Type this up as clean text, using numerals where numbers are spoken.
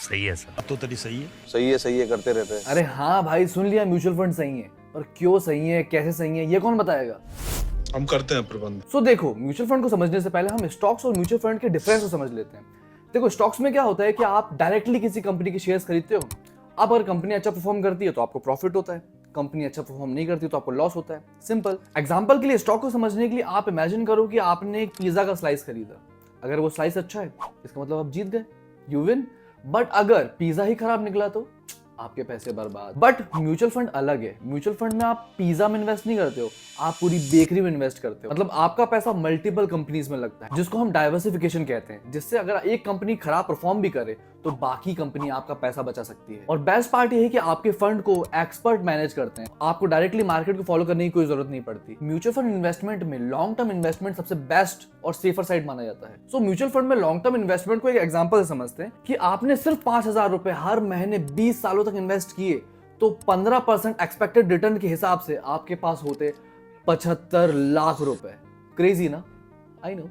सही है सर। अब तो तेरी सही है। सही है करते रहते हैं। अरे हाँ भाई, सुन लिया, म्यूचुअल फंड सही है, और क्यों सही है, कैसे सही है, ये कौन बताएगा? हम करते हैं प्रबंध। सो देखो, म्यूचुअल फंड को समझने से पहले हम स्टॉक्स और म्यूचुअल फंड के डिफरेंस को समझ लेते हैं। देखो, स्टॉक्स में क्या होता है कि आप डायरेक्टली किसी कंपनी के शेयर्स खरीदते हो। अब अगर कंपनी अच्छा परफॉर्म करती है तो आपको प्रॉफिट होता है, कंपनी अच्छा परफॉर्म नहीं करती तो आपको लॉस होता है। सिंपल एग्जांपल के लिए स्टॉक को समझने के लिए आप इमेजिन करो कि आपने एक पिज्जा का स्लाइस खरीदा। अगर वो स्लाइस अच्छा है, इसका मतलब आप जीत गए, यू विन। बट अगर पिज्जा ही खराब निकला तो आपके पैसे बर्बाद। बट म्यूचुअल फंड अलग है। म्यूचुअल फंड में आप पिज्जा में इन्वेस्ट नहीं करते हो, आप पूरी बेकरी में इन्वेस्ट करते हो। मतलब आपका पैसा मल्टीपल कंपनीज में लगता है, जिसको हम डाइवर्सिफिकेशन कहते हैं, जिससे अगर एक कंपनी खराब परफॉर्म भी करे तो बाकी कंपनी आपका पैसा बचा सकती है। और बेस्ट पार्ट ये है कि आपके फंड को एक्सपर्ट मैनेज करते हैं, आपको डायरेक्टली मार्केट को फॉलो करने की कोई जरूरत नहीं पड़ती। म्यूचुअल फंड इन्वेस्टमेंट में लॉन्ग टर्म इन्वेस्टमेंट सबसे बेस्ट और सेफर साइड माना जाता है। सो म्यूचुअल फंड में लॉन्ग टर्म इन्वेस्टमेंट को एक एग्जांपल से समझते हैं कि आपने सिर्फ 5,000 रुपए हर महीने 20 सालों तक इन्वेस्ट किए तो 15% एक्सपेक्टेड रिटर्न के हिसाब से आपके पास होते 75 लाख रुपए। क्रेजी ना? I know.